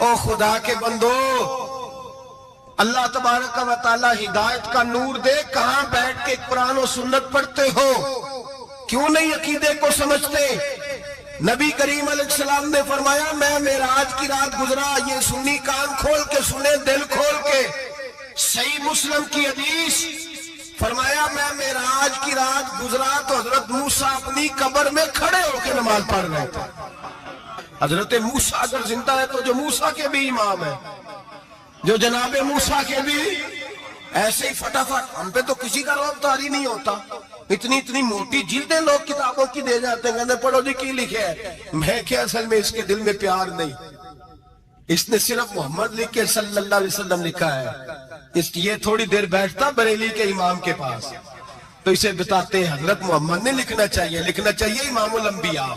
او خدا کے بندو، اللہ تبارک و تعالی ہدایت کا نور دے، کہاں بیٹھ کے قرآن و سنت پڑھتے ہو؟ کیوں نہیں عقیدے کو سمجھتے؟ نبی کریم علیہ السلام نے فرمایا میں معراج کی رات گزرا، یہ سنی کان کھول کے سنے، دل کھول کے، صحیح مسلم کی حدیث، فرمایا میں معراج کی رات گزرا تو حضرت موسیٰ اپنی قبر میں کھڑے ہو کے نماز پڑھ رہے تھے۔ حضرت موسیٰ اگر زندہ ہے تو جو موسیٰ کے بھی امام ہے، جو جناب موسیٰ کے بھی ایسے ہی فٹافٹ، ہم پہ تو کسی کا روب طاری نہیں ہوتا، اتنی موٹی جلدیں لوگ کتابوں کی دے جاتے ہیں، کہتے پڑھو جی کی لکھے ہے، میں کہ اصل میں اس کے دل میں پیار نہیں، اس نے صرف محمد لکھ کے صلی اللہ علیہ وسلم لکھا ہے، یہ تھوڑی دیر بیٹھتا بریلی کے امام کے پاس تو اسے بتاتے ہیں حضرت محمد نے لکھنا چاہیے امام الانبیاء،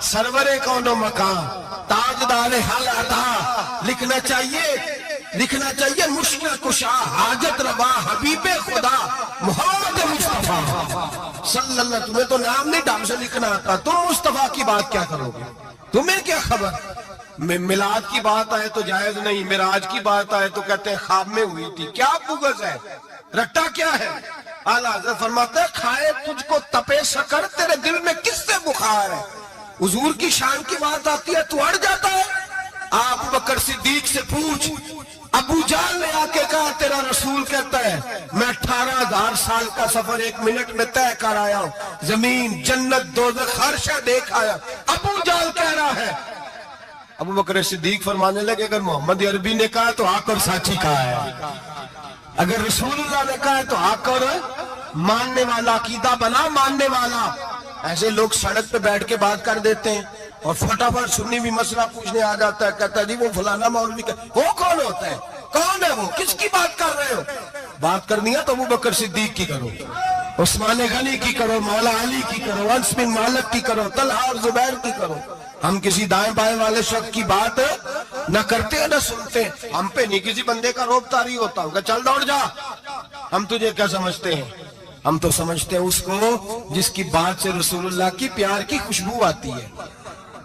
سرور کون و مکان، تاجدار حل عطا، لکھنا چاہیے مشکل کشا، حاجت روا، حبیب خدا محمد مصطفیٰ صلی اللہ۔ تمہیں تو نام نہیں ڈھنگ سے لکھنا آتا، تم مصطفیٰ کی بات کیا کرو گے؟ تمہیں کیا خبر؟ میلاد کی بات آئے تو جائز نہیں، معراج کی بات آئے تو کہتے ہیں خواب میں ہوئی تھی، کیا بغض ہے، رٹا کیا ہے؟ اعلیٰ حضرت فرماتے ہیں کھائے تجھ کو تپے سکر، تیرے دل میں کس سے بخار ہے؟ حضور کی شان کی بات آتی ہے تو اڑ جاتا ہے۔ آپ بکر صدیق سے پوچھ، ابو جہل نے آ کے کہا تیرا رسول کہتا ہے میں 18,000 سال کا سفر 1 منٹ میں طے کر آیا ہوں، زمین جنت دوزخ ہر شے دیکھ آیا، ابو جہل کہہ رہا ہے۔ ابو بکر صدیق فرمانے لگے اگر محمد عربی نے کہا تو آ کر ساتھی کہا ہے، اگر رسول اللہ نے کہا ہے تو آ کر ماننے والا، عقیدہ بنا ماننے والا۔ ایسے لوگ سڑک پہ بیٹھ کے بات کر دیتے ہیں اور فٹافٹ سنی بھی مسئلہ پوچھنے آ جاتا ہے، کہتا ہے جی وہ فلانا مولوی کا، وہ کون ہوتا ہے، کون ہے وہ، کس کی بات کر رہے ہو؟ بات کرنی ہے تو ابو بکر صدیق کی کرو، عثمان غنی کی کرو، مولا علی کی کرو، انس بن مالک کی کرو، طلحہ اور زبیر کی کرو۔ ہم کسی دائیں بائیں والے شخص کی بات نہ کرتے نہ سنتے، ہم پہ نہیں کسی بندے کا روب طاری ہوتا ہوگا چل دوڑ جا، ہم تجھے کیا سمجھتے ہیں؟ ہم تو سمجھتے ہیں اس کو جس کی بات سے رسول اللہ کی پیار کی خوشبو آتی ہے،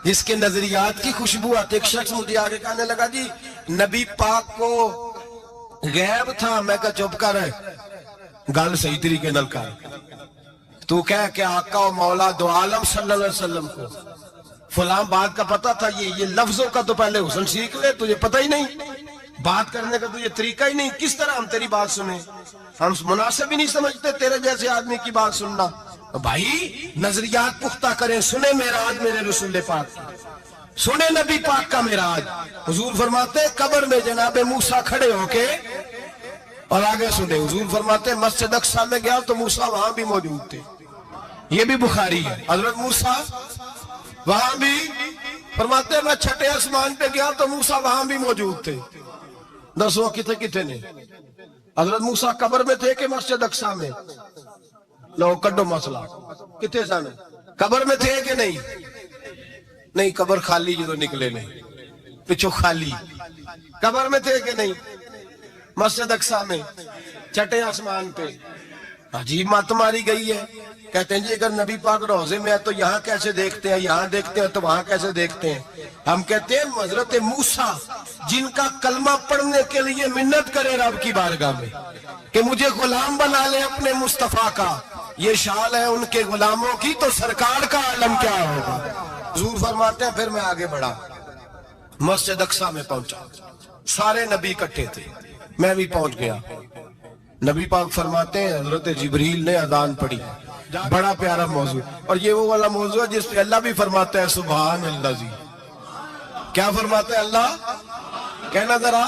جس کے نظریات کی خوشبو آتی ہے۔ ایک شخص مجھے آگے کہنے لگا جی نبی پاک کو غیب تھا، میں کہا چپ کر ہے، گل صحیح طریقے نل کر، تو کہہ کہ آقا و مولا دو عالم صلی اللہ علیہ وسلم کو فلاں بات کا پتہ تھا، یہ لفظوں کا تو پہلے حسن سیکھ لے، تجھے پتہ ہی نہیں، بات کرنے کا تجھے طریقہ ہی نہیں، کس طرح ہم تیری بات سنیں؟ ہم مناسب ہی نہیں سمجھتے تیرے جیسے آدمی کی بات سننا۔ بھائی نظریات پختہ کریں، سنیں معراج میرے رسول پاک، سنیں نبی پاک کا معراج۔ حضور فرماتے ہیں قبر میں جناب موسیٰ کھڑے ہو کے، اور آگے سنیں حضور فرماتے ہیں مسجد اقصی میں گیا تو موسیٰ وہاں بھی موجود تھے، یہ بھی بخاری ہے، حضرت موسیٰ وہاں بھی فرماتے ہیں میں چھٹے آسمان پہ گیا تو موسیٰ وہاں بھی موجود تھے۔ دسو کتنے نے؟ حضرت موسیٰ قبر میں تھے کہ مسجد اقصی میں؟ لو کڈو مسئلہ، کتنے سن قبر میں تھے کہ نہیں؟ قبر خالی جو نکلے نہیں، پچھو خالی، قبر میں تھے کہ نہیں؟ مسجد اقصی میں چھٹے آسمان پہ، عجیب بات ماری گئی ہے۔ کہتے ہیں جی اگر نبی پاک روزے میں ہے تو یہاں کیسے دیکھتے ہیں، یہاں دیکھتے ہیں تو وہاں کیسے دیکھتے ہیں؟ ہم کہتے ہیں حضرت موسیٰ جن کا کلمہ پڑھنے کے لیے منت کرے رب کی بارگاہ میں کہ مجھے غلام بنا لے اپنے مصطفیٰ کا، یہ شان ہے ان کے غلاموں کی، تو سرکار کا عالم کیا ہوگا؟ حضور فرماتے ہیں پھر میں آگے بڑھا، مسجد اقصی میں پہنچا، سارے نبی اکٹھے تھے، میں بھی پہنچ گیا۔ نبی پاک فرماتے ہیں حضرت جبریل نے اذان پڑھی، بڑا پیارا موضوع، اور یہ وہ والا موضوع ہے جس پہ اللہ بھی فرماتا ہے سبحان اللہ جی، کیا فرماتا ہے اللہ؟ کہنا ذرا،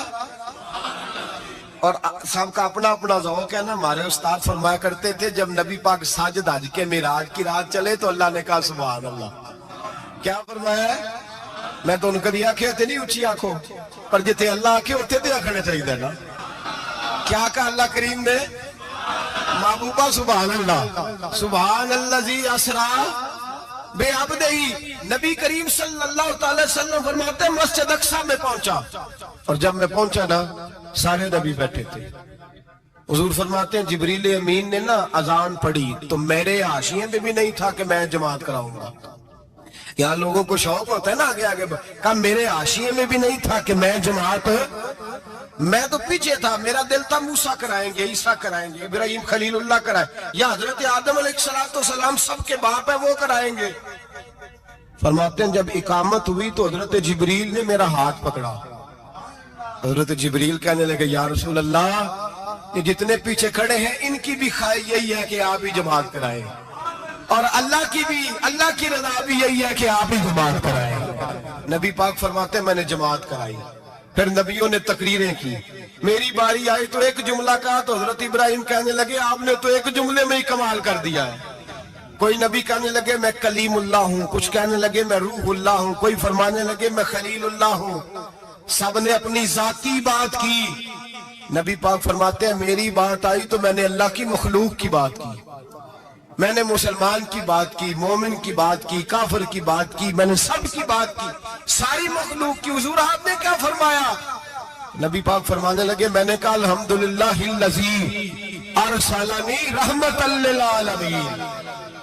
اور سب کا اپنا اپنا ذوق ہے نا۔ ہمارے استاد فرمایا کرتے تھے جب نبی پاک ساجد حج کے معراج کی رات چلے تو اللہ نے کہا سبحان اللہ، کیا فرمایا ہے؟ میں تو ان کو دیا کہ نہیں اچھی آنکھوں پر جتے اللہ آنکھیں ہوتے تھے آنکھنے چاہیے نا، کیا کہا اللہ کریم نے؟ محبوبہ سبحان اللہ، سبحان الذی اسرا بے عبدہی۔ نبی کریم صلی اللہ تعالی وسلم فرماتے ہیں مسجد اقصی میں پہنچا، اور جب میں پہنچا نا سارے نبی بیٹھے تھے۔ حضور فرماتے ہیں جبریل امین نے نا اذان پڑھی تو میرے حاشیے میں بھی نہیں تھا کہ میں جماعت کراؤں گا، یہاں لوگوں کو شوق ہوتا ہے نا آگے آگے کہا میرے حاشیے میں بھی نہیں تھا کہ میں جماعت، میں تو پیچھے تھا، میرا دل تھا موسیٰ کرائیں گے، عیسیٰ کرائیں گے، ابراہیم خلیل اللہ کرائیں، یا حضرت آدم علیہ السلام سب کے باپ ہے وہ کرائیں گے۔ فرماتے ہیں جب اقامت ہوئی تو حضرت جبریل نے میرا ہاتھ پکڑا۔ حضرت جبریل کہنے لگے یا رسول اللہ یہ جتنے پیچھے کھڑے ہیں ان کی بھی خواہش یہی ہے کہ آپ ہی جماعت کرائیں، اور اللہ کی رضا بھی یہی ہے کہ آپ ہی جماعت کرائیں۔ نبی پاک فرماتے ہیں میں نے جماعت کرائی، پھر نبیوں نے تقریریں کی، میری باری آئی تو ایک جملہ کہا تو حضرت ابراہیم کہنے لگے آپ نے تو ایک جملے میں ہی کمال کر دیا ہے۔ کوئی نبی کہنے لگے میں کلیم اللہ ہوں، کچھ کہنے لگے میں روح اللہ ہوں، کوئی فرمانے لگے میں خلیل اللہ ہوں، سب نے اپنی ذاتی بات کی۔ نبی پاک فرماتے ہیں میری بات آئی تو میں نے اللہ کی مخلوق کی بات کی، میں نے مسلمان کی بات کی، مومن کی بات کی، کافر کی بات کی، میں نے سب کی بات کی، ساری مخلوق کی۔ حضور آپ نے کیا فرمایا؟ نبی پاک فرمانے لگے میں نے کہا الحمدللہ الذی ارسلنی رحمت للعالمین،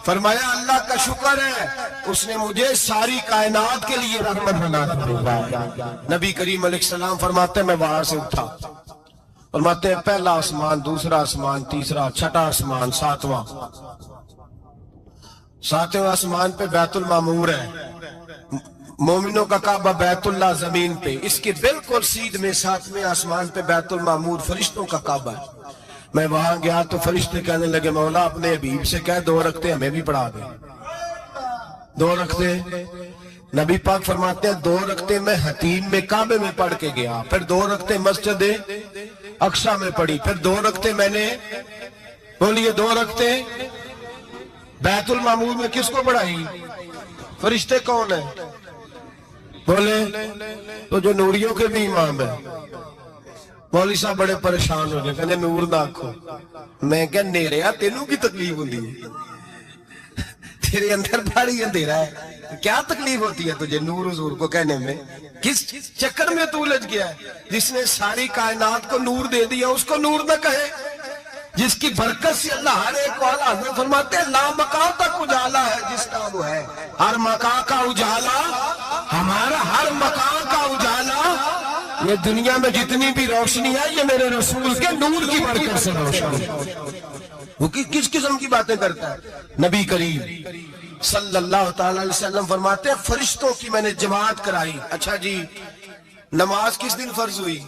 فرمایا اللہ کا شکر ہے اس نے مجھے ساری کائنات کے لیے رحمت بنا دیا۔ نبی کریم علیہ السلام فرماتے ہیں میں وہاں سے اٹھا، فرماتے ہیں پہلا آسمان، دوسرا آسمان، تیسرا، چھٹا آسمان، ساتواں آسمان پہ بیت المعمور ہے، مومنوں کا کعبہ بیت اللہ زمین پہ، اس کے بالکل سیدھ میں ساتویں آسمان پہ بیت المعمور فرشتوں کا کعبہ ہے۔ میں وہاں گیا تو فرشتے کہنے لگے مولا اپنے حبیب سے کہہ 2 رکعتیں ہمیں بھی پڑھا دیں۔ 2 رکعتیں نبی پاک فرماتے ہیں 2 رکعتیں میں حتیم میں کعبے میں پڑھ کے گیا، پھر 2 رکعتیں مسجد اقصی میں پڑھی، پھر 2 رکعتیں میں نے بولیے 2 رکعتیں بیت المعمور میں کس کو پڑھائی؟ فرشتے کون ہیں؟ بولے تو جو نوریوں کے بھی امام ہیں۔ مولوی صاحب بڑے پریشان ہو گئے، کہنے نور نہ آکھو۔ میں کہا نیریا تینوں کی تکلیف ہوتی ہے، تیرے اندر بڑی اندھیرا ہے، کیا تکلیف ہوتی ہے تجھے نور حضور کو کہنے میں؟ کس چکر میں تو الجھ گیا ہے؟ جس نے ساری کائنات کو نور دے دیا اس کو نور نہ کہے، جس کی برکت سے اللہ ہر ایک کو اعلیٰ حضرت فرماتے ہیں لا مکان تک اجالا ہے جس کا وہ ہے، ہر مکان کا اجالا ہمارا، ہر مکان کا اجالا، یہ دنیا میں جتنی بھی روشنی ہے یہ میرے رسول کے نور کی برکت سے روشن ہے۔ وہ کس قسم کی باتیں کرتا ہے؟ نبی کریم صلی اللہ تعالی علیہ وسلم فرماتے ہیں فرشتوں کی میں نے جماعت کرائی۔ اچھا جی نماز کس دن فرض ہوئی؟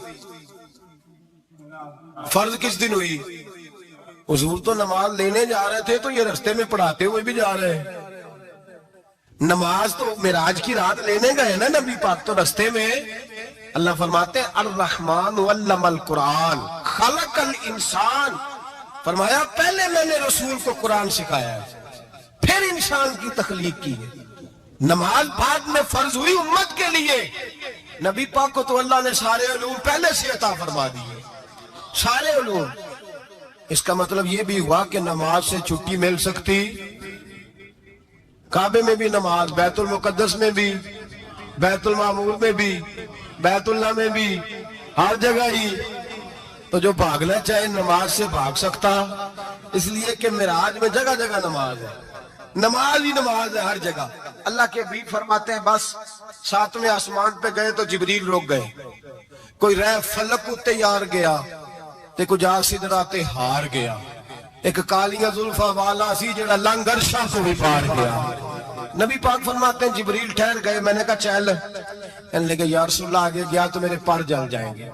فرض کس دن ہوئی؟ حضور تو نماز لینے جا رہے تھے تو یہ رستے میں پڑھاتے ہوئے بھی جا رہے ہیں۔ نماز تو معراج کی رات لینے گئے نا نبی پاک، تو رستے میں اللہ فرماتے ہیں الرحمن علم القرآن خلق الانسان، فرمایا پہلے میں نے رسول کو قرآن سکھایا ہے پھر انسان کی تخلیق کی ہے۔ نماز بعد میں فرض ہوئی امت کے لیے، نبی پاک کو تو اللہ نے سارے علوم پہلے سے عطا فرما دیے، سارے علوم۔ اس کا مطلب یہ بھی ہوا کہ نماز سے چھٹی مل سکتی، کعبے میں بھی نماز، بیت المقدس میں بھی، بیت المعمور میں بھی، بیت اللہ میں بھی، ہر جگہ ہی۔ تو جو بھاگنا چاہے نماز سے بھاگ سکتا، اس لیے کہ معراج میں جگہ جگہ نماز ہے، نماز ہی نماز ہے ہر جگہ۔ اللہ کے حبیب فرماتے ہیں بس 7ویں آسمان پہ گئے تو جبریل روک گئے، کوئی رہ فلک کو تیار گیا تے کچھ سدرات ہار گیا، ایک کالیاں زلفاں والا سی جڑا لنگر شاہ کو بھی پار گیا۔ نبی پاک فرماتے ہیں جبریل ٹھہر گئے، میں نے کہا چل، کہنے لگے یا رسول اللہ آگے گیا تو میرے پر جل جائیں گے۔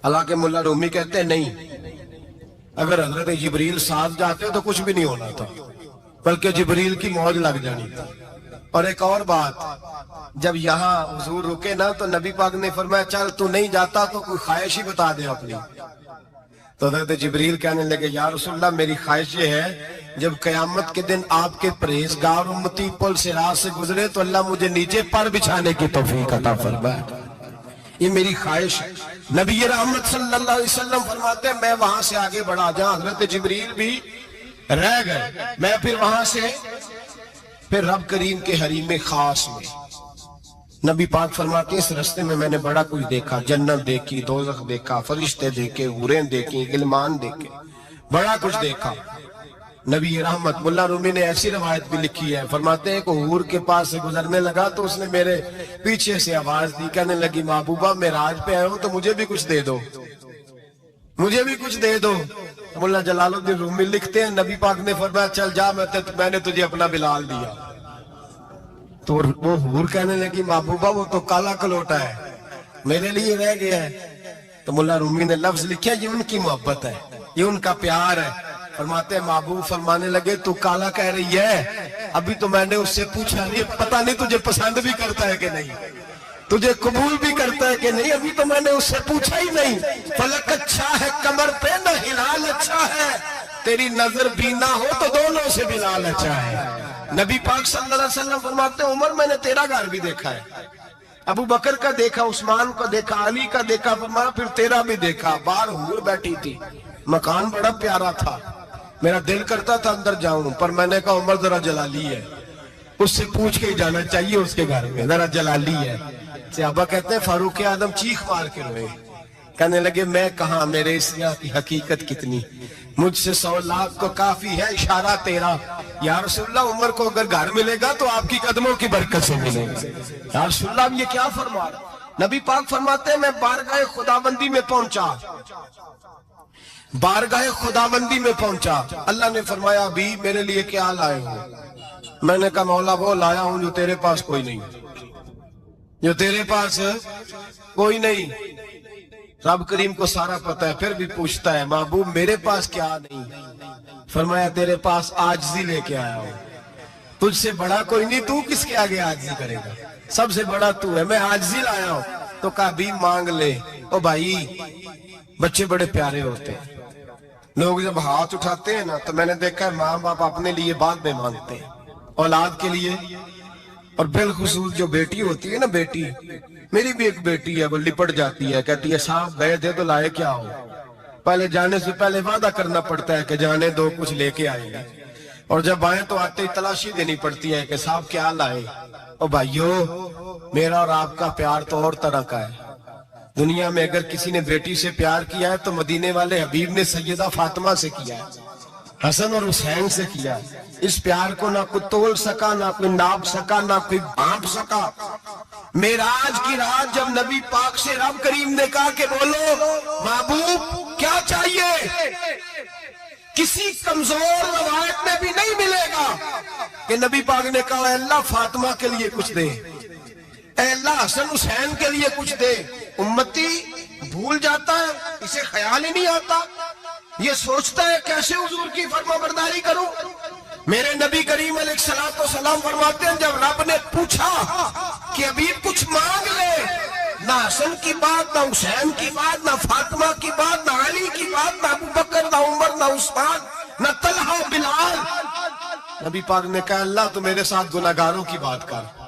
حالانکہ ملا رومی کہتے ہیں نہیں، اگر حضرت جبریل ساتھ جاتے تو کچھ بھی نہیں ہونا تھا، بلکہ جبریل کی موج لگ جانی تھی۔ اور ایک اور بات، جب یہاں حضور رکے نا تو نبی پاک نے فرمایا چل تو نہیں جاتا تو کوئی خواہش ہی بتا دے اپنی۔ تو حضرت جبریل کہنے لگے یا رسول اللہ میری خواہش یہ ہے جب قیامت کے دن آپ کے پرہیزگار امتی پل صراط سے گزرے تو اللہ مجھے نیچے پر بچھانے کی توفیق عطا فرمائے، یہ میری خواہش ہے۔ نبی رحمت صلی اللہ علیہ وسلم فرماتے ہیں میں وہاں سے آگے بڑھا جہاں حضرت جبریل بھی رہ گئے، میں پھر وہاں سے پھر رب کریم کے حریم خاص میں۔ نبی پاک فرماتے ہیں اس رستے میں نے بڑا کچھ دیکھا، جنت دیکھی، دوزخ دیکھا، فرشتے دیکھے، حوریں دیکھی، غلمان دیکھے، بڑا کچھ دیکھا۔ نبی رحمت ملا رومی نے ایسی روایت بھی لکھی ہے، فرماتے ہیں کہ حور کے پاس سے گزرنے لگا تو اس نے میرے پیچھے سے آواز دی، کہنے لگی محبوبہ معراج پہ آئے ہوں تو مجھے بھی کچھ دے دو، مجھے بھی کچھ دے دو۔ مولا جلال الدین رومی لکھتے ہیں نبی پاک نے فرمایا چل جا، میں نے تجھے اپنا بلال دیا۔ تو وہ حور کہنے لگی محبوبہ وہ تو کالا کلوٹا ہے، میرے لیے رہ گیا ہے۔ تو مولا رومی نے لفظ لکھا یہ ان کی محبت ہے، یہ ان کا پیار ہے۔ فرماتے ہیں محبوب فرمانے لگے تو کالا کہہ رہی ہے، ابھی تو میں نے اس سے پوچھا نہیں، پتہ نہیں تجھے پسند بھی کرتا ہے کہ نہیں، تجھے قبول بھی کرتا ہے کہ نہیں، ابھی تو میں نے اس سے پوچھا ہی نہیں۔ فلک اچھا ہے کمر پہ نہ ہلال اچھا ہے، تیری نظر بینا ہو تو دونوں سے بلال اچھا ہے۔ نبی پاک صلی اللہ علیہ وسلم فرماتے ہیں عمر میں نے تیرا گھر بھی دیکھا ہے، ابو بکر کا دیکھا، عثمان کا دیکھا، علی کا دیکھا، فرمایا پھر تیرا بھی دیکھا، باہر حور بیٹھی تھی، مکان بڑا پیارا تھا، میرا دل کرتا تھا اندر جاؤں، پر میں نے کہا عمر ذرا جلالی ہے، اس سے پوچھ کے ہی جانا چاہیے، اس کے گھر میں ذرا جلالی ہے۔ صحابہ کہتے ہیں فاروق اعظم چیخ مار کے روئے، کہنے لگے میں کہاں، میرے اسیاں کی حقیقت کتنی، مجھ سے 100 لاکھ تو کافی ہے، اشارہ تیرا۔ یا رسول اللہ عمر کو اگر گھر ملے گا تو آپ کی قدموں کی برکت سے ملے گا۔ یا رسول اللہ اب یہ کیا فرما رہا؟ نبی پاک فرماتے ہیں میں بارگاہ خداوندی میں پہنچا، بارگاہ خداوندی میں پہنچا، اللہ نے فرمایا ابھی میرے لیے کیا لائے ہو؟ میں نے کہا مولا وہ لایا ہوں جو تیرے پاس کوئی نہیں، جو تیرے پاس کوئی نہیں۔ رب کریم کو سارا پتہ ہے، پھر بھی پوچھتا ہے محبوب میرے پاس کیا نہیں؟ فرمایا تیرے پاس عاجزی لے کے آیا ہوں، تجھ سے بڑا کوئی نہیں، تو کس کے آگے عاجزی کرے گا، سب سے بڑا تو ہے، میں عاجزی لایا ہوں۔ تو کہا بھی مانگ لے۔ او بھائی بچے بڑے پیارے ہوتے ہیں، لوگ جب ہاتھ اٹھاتے ہیں نا تو میں نے دیکھا ہے ماں باپ اپنے لیے بعد میں مانگتے ہیں، اولاد کے لیے، اور بالخصوص جو بیٹی ہوتی ہے نا، بیٹی میری بھی ایک بیٹی ہے، وہ لپٹ جاتی ہے، کہتی ہے صاحب گئے تھے تو لائے کیا ہو؟ پہلے جانے سے پہلے وعدہ کرنا پڑتا ہے کہ جانے دو کچھ لے کے آئیں گے، اور جب آئیں تو آتے ہی تلاشی دینی پڑتی ہے کہ صاحب کیا لائے۔ او بھائیو میرا اور آپ کا پیار تو اور طرح کا ہے، دنیا میں اگر کسی نے بیٹی سے پیار کیا ہے تو مدینے والے حبیب نے سیدہ فاطمہ سے کیا ہے، حسن اور حسین سے کیا ہے۔ اس پیار کو نہ کوئی تول سکا، نہ کوئی ناپ سکا، نہ کوئی بھانپ سکا۔ معراج کی رات جب نبی پاک سے رب کریم نے کہا کہ بولو محبوب کیا چاہیے، کسی کمزور روایت میں بھی نہیں ملے گا کہ نبی پاک نے کہا اے اللہ فاطمہ کے لیے کچھ دے، اے اللہ حسن حسین کے لیے کچھ دے۔ امتی بھول جاتا ہے، اسے خیال ہی نہیں آتا، یہ سوچتا ہے کیسے حضور کی فرما برداری کروں۔ میرے نبی کریم علیہ السلام فرماتے ہیں جب رب نے پوچھا کہ ابھی کچھ مانگ لے، نہ حسن کی بات، نہ حسین کی بات، نہ فاطمہ کی بات، نہ علی کی بات، نہ ابو بکر، نہ عمر، نہ عثمان، نہ طلحہ بلال، نبی پاک نے کہا اللہ تو میرے ساتھ گناہگاروں کی بات کر،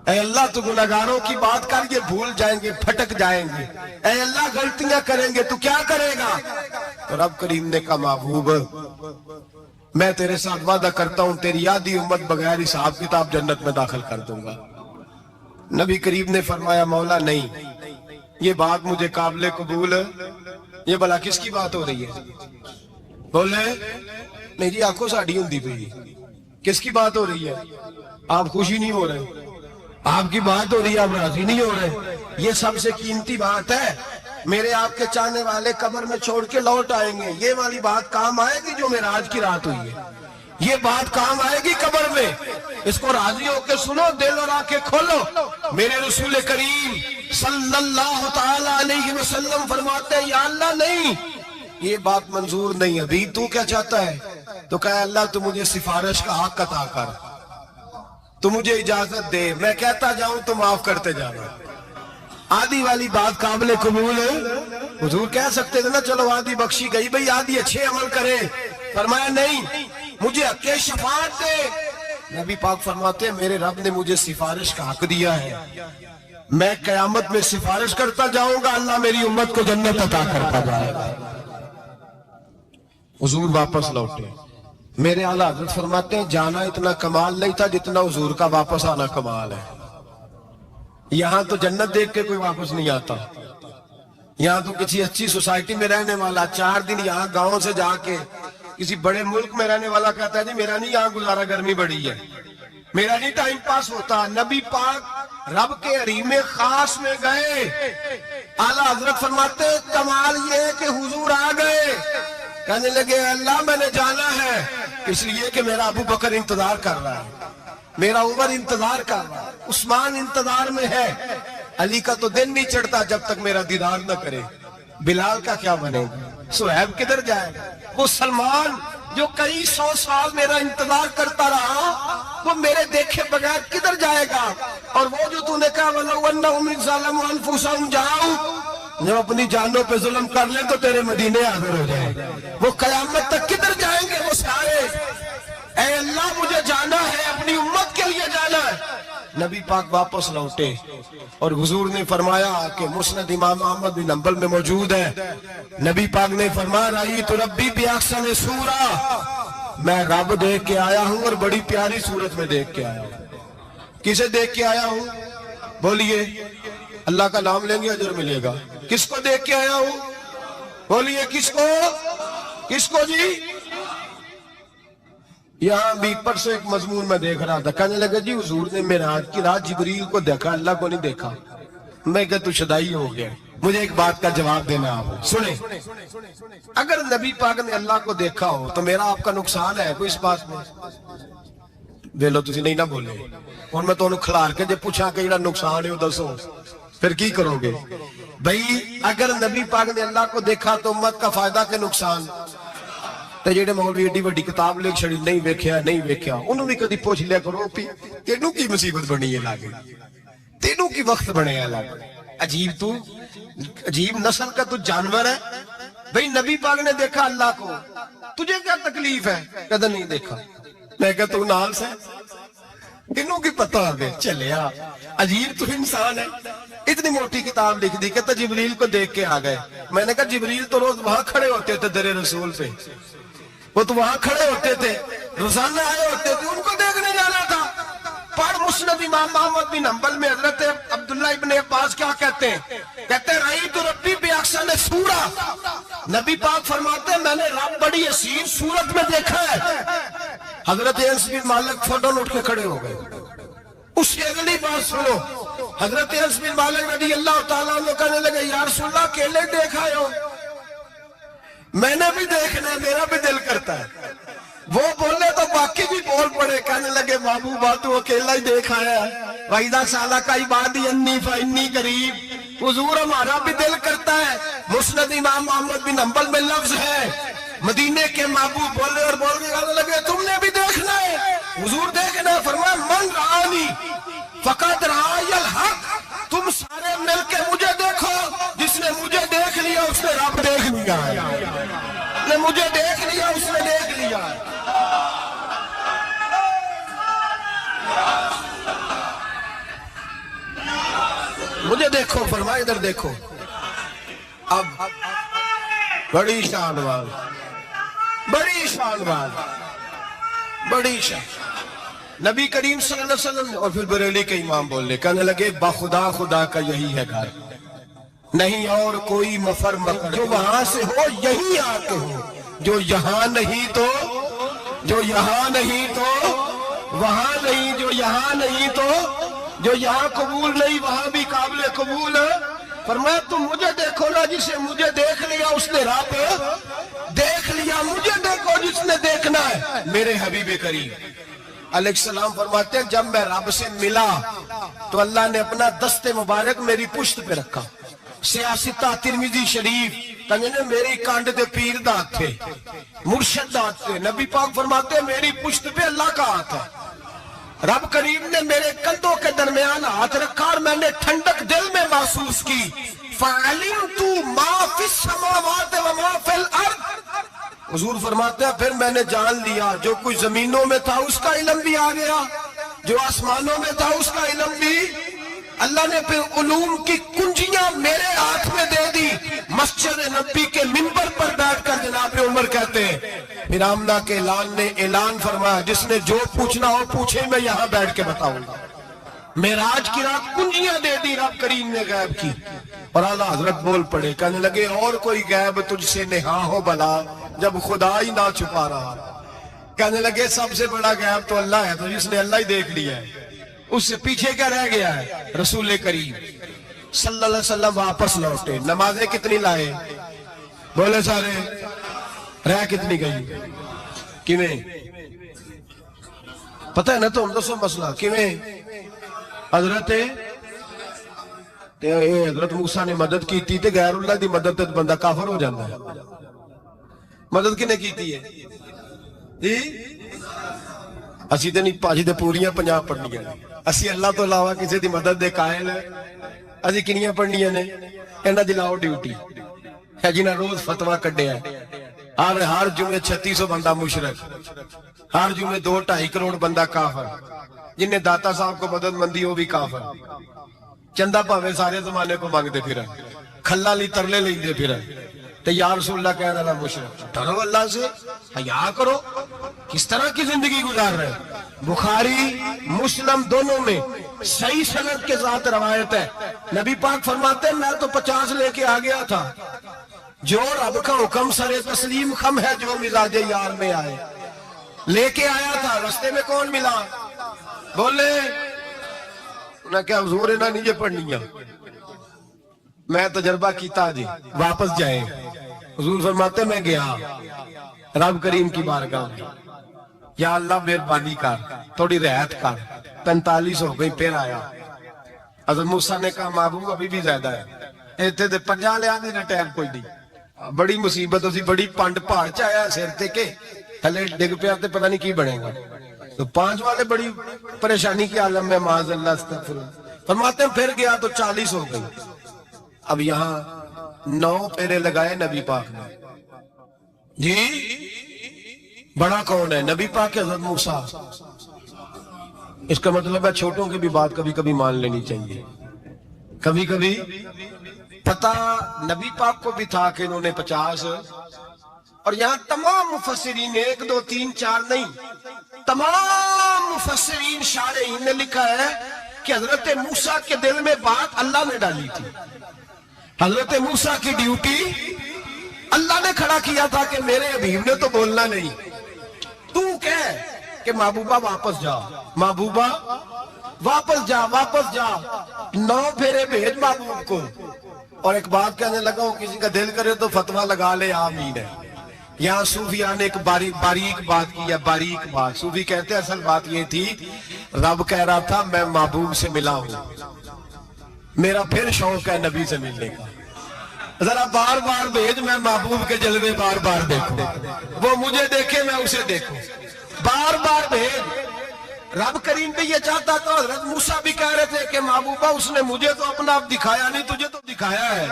اے اللہ تو گناہگاروں کی بات کر، یہ بھول جائیں گے، پھٹک جائیں گے، اے اللہ غلطیاں کریں گے تو کیا کرے گا؟ تو رب کریم نے کہا محبوب میں تیرے ساتھ وعدہ کرتا ہوں تیری آدھی امت بغیر حساب کتاب جنت میں داخل کر دوں گا۔ نبی کریم نے فرمایا مولا نہیں، یہ بات مجھے قابل قبول ہے، یہ بھلا کس کی بات ہو رہی ہے؟ بولے نہیں جی آنکھوں ساڑھی ہوندی پئی، کس کی بات ہو رہی ہے؟ آپ خوشی نہیں ہو رہے، آپ کی بات ہو رہی ہے، آپ راضی نہیں ہو رہے، یہ سب سے قیمتی بات ہے، میرے آپ کے چاہنے والے قبر میں چھوڑ کے لوٹ آئیں گے، یہ والی بات کام آئے گی جو معراج کی رات ہوئی ہے، یہ بات کام آئے گی قبر میں، اس کو راضی ہو کے سنو، دل اور آنکھیں کھولو۔ میرے رسول کریم صلی اللہ تعالی علیہ وسلم فرماتے ہیں یا اللہ نہیں، یہ بات منظور نہیں، ابھی تو کیا چاہتا ہے؟ تو کہا اللہ تو مجھے سفارش کا حق عطا کر، تو مجھے اجازت دے، میں کہتا جاؤں تو معاف کرتے جانا۔ آدھی والی بات قابل قبول ہے، حضور کہہ سکتے تھے نا چلو آدھی بخشی گئی بھئی آدھی اچھے عمل کرے، فرمایا نہیں مجھے حق شفاعت دے۔ نبی پاک فرماتے ہیں میرے رب نے مجھے سفارش کا حق دیا ہے، میں قیامت میں سفارش کرتا جاؤں گا، اللہ میری امت کو جنت عطا کرتا جائے گا۔ حضور واپس لوٹے، میرے اعلیٰ حضرت فرماتے ہیں جانا اتنا کمال نہیں تھا جتنا حضور کا واپس آنا کمال ہے۔ یہاں تو جنت دیکھ کے کوئی واپس نہیں آتا، یہاں تو کسی اچھی سوسائٹی میں رہنے والا 4 دن یہاں گاؤں سے جا کے کسی بڑے ملک میں رہنے والا کہتا ہے جی میرا نہیں یہاں گزارا، گرمی بڑی ہے، میرا نہیں ٹائم پاس ہوتا. نبی پاک رب کے حریم خاص میں گئے. اعلیٰ حضرت فرماتے کمال یہ ہے کہ حضور آ گئے. کہنے لگے اللہ میں نے جانا ہے، اس لیے کہ میرا ابو بکر انتظار کر رہا ہے، میرا عمر انتظار کر رہا ہے، عثمان انتظار میں ہے. علی کا تو دن نہیں چڑھتا جب تک میرا دیدار نہ کرے. بلال کا کیا بنے گا؟ صہیب کدھر جائے گا؟ وہ سلمان جو کئی 100 سال میرا انتظار کرتا رہا وہ میرے دیکھے بغیر کدھر جائے گا؟ اور وہ جو تو نے کہا وَلَوْ أَنَّهُمْ إِذْ ظَلَمُوا أَنفُسَهُمْ جَاءُوا، جب اپنی جانوں پہ ظلم کر لیں تو تیرے مدینے حاضر ہو جائیں. وہ قیامت تک کدھر جائیں گے وہ سارے؟ اے اللہ مجھے جانا ہے، اپنی امت کے لیے جانا ہے. نبی پاک واپس لوٹے اور حضور نے فرمایا کہ مسند امام احمد بن حنبل میں موجود ہے. نبی پاک نے فرمایا رأیت ربی بأحسن صورۃ، میں رب دیکھ کے آیا ہوں اور بڑی پیاری صورت میں دیکھ کے آیا ہوں. کسے دیکھ کے آیا ہوں؟ بولیے. اللہ کا نام لیں گے اجر ملے گا. کس کو دیکھ کے آیا ہوں؟ بولیے کس کو؟ کس کو جی؟ یہاں بھی پرسوں ایک مضمون میں دیکھ رہا تھا، کہنے لگا جی حضور نے معراج کی رات جبریل کو دیکھا، اللہ کو نہیں دیکھا. میں کہا تو شدائی ہو گیا. مجھے ایک بات کا جواب دینا آپ سنیں. اگر نبی پاک نے اللہ کو دیکھا ہو تو میرا آپ کا نقصان ہے کوئی اس بات میں؟ ویلو تسی نہیں نہ بولے اور میں تو انہوں کھلار کے جب پوچھا کہ یہ نقصان ہے وہ دسو پھر کی کرو گے؟ بھئی اگر نبی پاک نے اللہ کو دیکھا تو امت کا فائدہ کے نقصان؟ تے جڑے مولوی ایڈی وڈی کتاب لکھ چھڑی نہیں ویکھیا نہیں ویکھیا انہوں بھی کدی پوچھ لیا کرو پی تینوں کی مصیبت بنی ہے لاگے، تینوں کی وقت بنے ہے لاگے. عجیب نسل کا تو جانور ہے. بھئی نبی پاک نے دیکھا اللہ کو، تجھے کیا تکلیف ہے؟ کدھر نہیں دیکھا. میں کہا تو نال سے تینوں کی پتہ آگے چلیا. عجیب تو انسان ہے. اتنی موٹی کتاب لکھ دی کہ جبریل کو دیکھ کے آ گئے. میں نے کہا جبریل تو روز وہاں کھڑے ہوتے تھے در رسول پہ، وہ تو وہاں کھڑے ہوتے تھے، روزانہ آئے ہوتے تھے، ان کو دیکھنے جانا تھا. پڑھ مسند امام احمد بن حنبل میں حضرت عبداللہ ابن عباس کیا کہتے ہیں؟ کہتے ہیں رأیت ربی بأحسن صورۃ، نبی پاک فرماتے ہیں میں نے رب بڑی حسین صورت میں دیکھا ہے. حضرت انس بن مالک فوٹو اٹھ کے کھڑے ہو گئے. اس کی اگلی بات سنو. حضرت انس بن مالک رضی اللہ تعالیٰ عنہ کہنے لگے یا رسول اللہ اکیلے دیکھا ہو؟ میں نے بھی دیکھنا ہے، میرا بھی دل کرتا ہے. وہ بولے تو باقی بھی بول پڑے. کہنے لگے محبوبہ تو اکیلا ہی دیکھا ہے. وَإِذَا سَأَلَكَ عِبَادِي عَنِّي فَإِنِّي قَرِيبٌ. حضور ہمارا بھی دل کرتا ہے. مسند امام احمد بن حنبل میں لفظ ہے مدینے کے محبوب بولے اور بول کے کہنے لگے تم نے بھی دیکھنا ہے؟ حضور دیکھنا ہے. فرمایا من رآنی فقط رآی الحق، تم سارے مل کے مجھے دیکھو، جس نے مجھے دیکھ لیا اس نے رب دیکھ لیا ہے، جس نے مجھے دیکھ لیا اس نے دیکھ لیا ہے. مجھے دیکھو، فرمایا ادھر دیکھو. اب بڑی شان وال، بڑی شان وال، بڑی شان. نبی کریم صلی اللہ علیہ وسلم اور پھر بریلی کے امام بولنے کہنے لگے بخدا خدا کا یہی ہے گھر، نہیں اور کوئی مفر مکر، جو وہاں سے ہو یہی آتے ہو، جو یہاں نہیں تو، جو یہاں نہیں تو وہاں نہیں، جو یہاں نہیں تو جو یہاں قبول نہیں وہاں بھی قابل قبول ہے. فرمایا تم مجھے دیکھو نا، جسے مجھے دیکھ لیا اس نے رب دیکھ لیا. مجھے دیکھو جس نے دیکھنا ہے میرے حبیب کریم علیہ السلام. فرماتے ہیں جب میں رب سے ملا تو اللہ نے اپنا دست مبارک میری پشت پہ رکھا. سیاستہ ترمذی شریف کہنے میری کانڈ دے پیر دات تھے، مرشد دات تھے. نبی پاک فرماتے ہیں میری پشت پہ اللہ کا ہاتھ ہے. رب کریم نے میرے کندھوں کے درمیان ہاتھ رکھا اور میں نے ٹھنڈک دل میں محسوس کی. فَعَلِمْتُ مَا فِي السَّمَاوَاتِ وَمَا فِي الْأَرْضِ. حضور فرماتے ہیں پھر میں نے جان لیا جو کچھ زمینوں میں تھا اس کا علم بھی آ گیا، جو آسمانوں میں تھا اس کا علم بھی. اللہ نے پھر علوم کی کنجیاں میرے ہاتھ میں دے دی. مسجد نبی کے منبر پر بیٹھ کر جناب عمر کہتے ہیں پھر آمدہ کے اعلان نے اعلان فرمایا جس نے جو پوچھنا ہو پوچھے، میں یہاں بیٹھ کے بتاؤں گا. معراج کی رات کنجیاں دے دی رب کریم نے غیب کی. اور اعلیٰ حضرت بول پڑے کہنے لگے اور کوئی غیب تجھ سے نہا ہو بلا جب خدا ہی نہ چھپا رہا. کہنے لگے سب سے بڑا غیب تو اللہ ہے, تو جس نے اللہ ہی دیکھ لیا ہے اس سے پیچھے کیا رہ گیا ہے؟ رسول کریم صلی اللہ علیہ وسلم واپس لوٹے. نمازیں کتنی لائے؟ بولے سارے. رہ کتنی گئی؟ کیویں پتہ ہے نا؟ تو ہم دسو مسئلہ کیویں. حضرت موسیٰ نے مدد کی تھی تے غیر اللہ دی مدد تے بندہ کافر ہو جاتا ہے. مدد کنے کیتی ہے جی؟ اسی تے نہیں پاجی تے پوریاں 50 پڑھنیاں نے. اسی اللہ تو علاوہ کسی دی مدد دے قائل اسی کنیاں پڑھنیاں نے؟ انہاں دی لاؤ ڈیوٹی ہے جنہاں روز فتویٰ کڈیا ہے. ہر جمعے 3600 بندہ مشرک, ہر جمعے 2-2.5 کروڑ بندہ کافر, جن نے داتا صاحب کو مدد مندی وہ بھی کافر. چندہ پاوے سارے زمانے کو مانگتے پھرن, کھلا لی ترلے لیندے پھرن, تے یا رسول اللہ کہہ رہا مشرک. ڈرو اللہ سے, حیا کرو. کس طرح کی زندگی گزار رہے ہیں؟ بخاری مسلم دونوں میں صحیح سند کے ساتھ روایت ہے. نبی پاک فرماتے ہیں میں تو 50 لے کے آ گیا تھا, جو رب کا حکم سر تسلیم خم ہے, جو مزاج یار میں آئے. لے کے آیا تھا, رستے میں کون ملا؟ بولے انہاں کیا حضور انہاں نہیں یہ پڑھنیاں, میں تجربہ کیتا جی, واپس جائے. حضور فرماتے میں گیا رب کریم کی بارگاہ میں, یا اللہ مہربانی کر, تھوڑی رعایت کر. 45 ہو گئی, پھر آیا. حضرت موسیٰ نے کہا محبوب ابھی بھی زیادہ ہے, ایتھے دے 50 لے آنے نے ٹائم کوئی نہیں. بڑی مصیبت اسی بڑی پانڈ پہاڑ چایا سر تے کے تھلے ڈگ پیا تے پتہ نہیں کی بنے گا. تو 5 والے بڑی پریشانی کی عالم میں, معاذ اللہ استغفر. فرماتے ہیں پھر گیا تو 40 ہو گئی. اب یہاں 9 پھیرے لگائے نبی پاک نے جی. بڑا کون ہے؟ نبی پاک حضرت موسیٰ. اس کا مطلب ہے چھوٹوں کی بھی بات کبھی کبھی مان لینی چاہیے. کبھی کبھی پتہ نبی پاک کو بھی تھا کہ انہوں نے 50, اور یہاں تمام مفسرین 1 2 3 4 نہیں, تمام مفسرین شارحین نے لکھا ہے کہ حضرت موسیٰ کے دل میں بات اللہ نے ڈالی تھی. حضرت موسیٰ کی ڈیوٹی اللہ نے کھڑا کیا تھا کہ میرے حبیب نے تو بولنا نہیں, تو کہہ کہ محبوبہ واپس جا, محبوبہ واپس جا, واپس جا. 9 پھیرے بھیج محبوب کو. اور ایک بات کہنے لگا ہوں, کسی کا دل کرے تو فتویٰ لگا لے, آمین ہے. یہاں صوفیاء نے ایک باریک بات کی ہے, باریک بات. صوفی کہتے ہیں اصل بات یہ تھی, رب کہہ رہا تھا میں محبوب سے ملا ہوں, میرا پھر شوق ہے نبی سے ملنے کا, ذرا بار بار بھیج, میں محبوب کے جلوے بار بار دیکھوں, وہ مجھے دیکھے میں اسے دیکھوں, بار بار بھیج. رب کریم بھی یہ چاہتا تھا. حضرت موسیٰ بھی کہہ رہے تھے کہ محبوبہ اس نے مجھے تو اپنا آپ دکھایا نہیں, تجھے تو دکھایا ہے,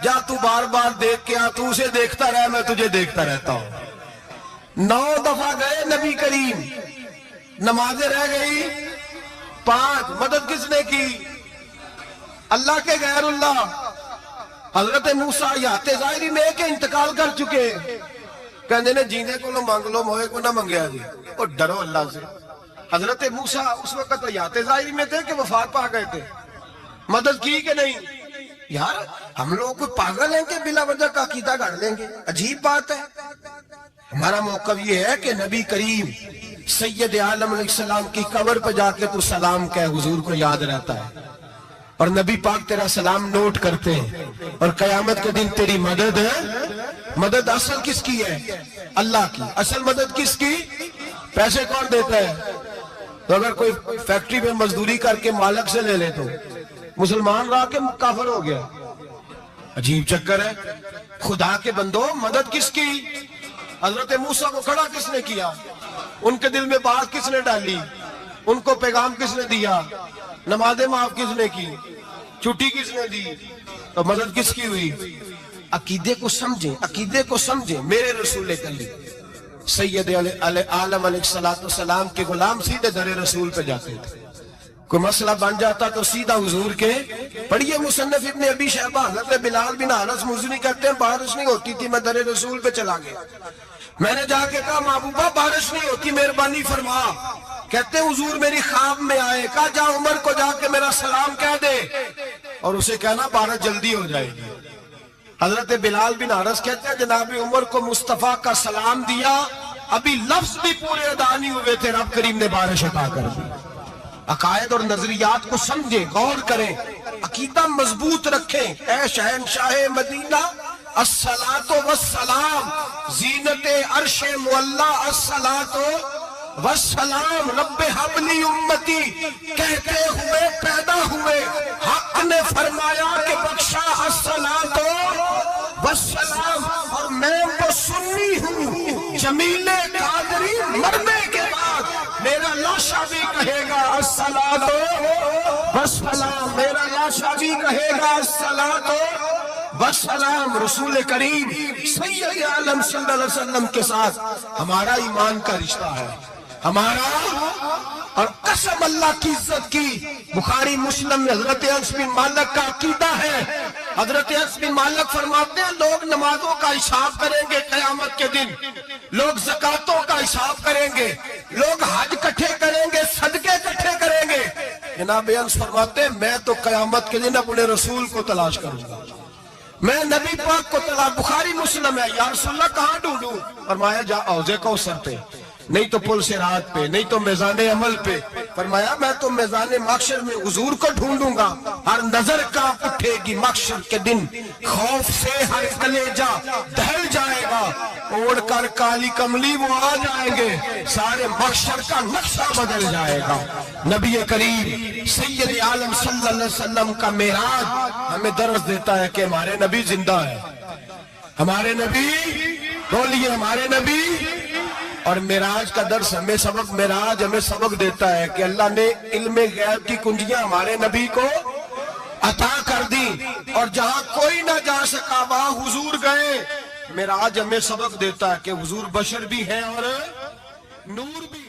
جا تو بار بار دیکھ کے آ, تو اسے دیکھتا رہ, میں تجھے دیکھتا رہتا ہوں. 9 دفعہ گئے نبی کریم, نمازیں رہ گئی 5. مدد کس نے کی؟ اللہ کے غیر اللہ. حضرت موسیٰ یات ظاہری میں کہ انتقال کر چکے, کہنے نے جینے کو لو مانگ لو, موہے کو نہ منگیا جی. اور ڈرو اللہ سے. حضرت موسیٰ اس وقت یات ظاہری میں تھے کہ وفات پا گئے تھے, مدد کی کہ نہیں؟ یار ہم لوگ کوئی پاگل ہیں کہ بلا وجہ کا عقیدہ گھڑ لیں گے؟ عجیب بات ہے. ہمارا موقف یہ ہے کہ نبی کریم سید عالم علیہ السلام کی قبر پہ جا کے تو سلام کہے, حضور کو یاد رہتا ہے, اور نبی پاک تیرا سلام نوٹ کرتے ہیں, اور قیامت کے دن تیری مدد ہے. مدد اصل کس کی ہے؟ اللہ کی. اصل مدد کس کی؟ پیسے کون دیتا ہے؟ تو اگر کوئی فیکٹری میں مزدوری کر کے مالک سے لے لے تو مسلمان رہا کے کافر ہو گیا. عجیب چکر ہے. خدا کے بندو, مدد کس کی؟ حضرت موسیٰ کو کھڑا کس نے کیا؟ ان کے دل میں بات کس نے ڈالی؟ ان کو پیغام کس نے دیا؟ نمازیں معاف کس نے کی؟ چھٹی کس نے دی؟ تو مدد کس کی ہوئی؟ عقیدے کو سمجھیں, عقیدے کو سمجھیں. میرے رسول کریم سید عالم علیہ السلام کے غلام سیدھے در رسول پہ جاتے تھے. کوئی مسئلہ بن جاتا تو سیدھا حضور کے. پڑھیے مصنف ابن ابی شیبہ, حضرت بلال بن حارث مزنی کہتے ہیں بارش نہیں ہوتی تھی, میں در رسول پہ چلا گیا. میں نے جا کے کہا محبوبہ بارش نہیں ہوتی, مہربانی فرما. کہتے ہیں حضور میری خواب میں آئے, کہا جا عمر کو جا کے میرا سلام کہہ دے, اور اسے کہنا بارش جلدی ہو جائے گی. حضرت بلال بن حارث کہتے ہیں جناب عمر کو مصطفیٰ کا سلام دیا، ابھی لفظ بھی پورے ادا نہیں ہوئے تھے، رب کریم نے بارش عطا کر دی۔ عقائد اور نظریات کو سمجھیں، غور کریں، عقیدہ مضبوط رکھیں۔ اے شہنشاہ مدینہ الصلاۃ والسلام، زینت عرش معلا الصلاۃ والسلام، رب حب لی امتی کہتے ہوئے پیدا ہوئے، حق نے فرمایا کہ بخشا الصلاۃ والسلام، اور میں وہ سنی ہوں جمیل قادری مرنے کے بعد میرا لاشا بھی کہے گا الصلاۃ والسلام، میرا لاشا بھی کہے گا الصلاۃ والسلام۔ رسول کریم سید عالم صلی اللہ علیہ وسلم کے ساتھ ہمارا ایمان کا رشتہ ہے، ہمارا، اور قسم اللہ کی عزت کی، بخاری مسلم میں حضرت انس بن مالک کا عقیدہ ہے۔ حضرت انس بن مالک فرماتے ہیں لوگ نمازوں کا حساب کریں گے قیامت کے دن، لوگ زکاتوں کا حساب کریں گے، لوگ حج اکٹھے کریں گے، صدقے اکٹھے کریں گے۔ جناب انس فرماتے ہیں میں تو قیامت کے دن اپنے رسول کو تلاش کروں گا، میں نبی پاک کو تلاش۔ بخاری مسلم ہے، یا رسول اللہ کہاں ڈھونڈوں؟ فرمایا جا حوض کوثر پہ، نہیں تو پل صراط پہ، نہیں تو میزان عمل پہ۔ فرمایا میں تو میزان محشر میں حضور کو ڈھونڈوں گا، ہر نظر کانپ اٹھے گی محشر کے دن، خوف سے ہر کلیجہ دہل جائے گا، اوڑھ کر کالی کملی وہ آ جائیں گے، سارے محشر کا نقشہ بدل جائے گا۔ نبی کریم سید عالم صلی اللہ علیہ وسلم کا معراج ہمیں درس دیتا ہے کہ ہمارے نبی زندہ ہے، ہمارے نبی، بولیے ہمارے نبی۔ اور معراج کا درس ہمیں سبق، معراج ہمیں سبق دیتا ہے کہ اللہ نے علم غیب کی کنجیاں ہمارے نبی کو عطا کر دی، اور جہاں کوئی نہ جا سکا وہاں حضور گئے۔ معراج ہمیں سبق دیتا ہے کہ حضور بشر بھی ہیں اور نور بھی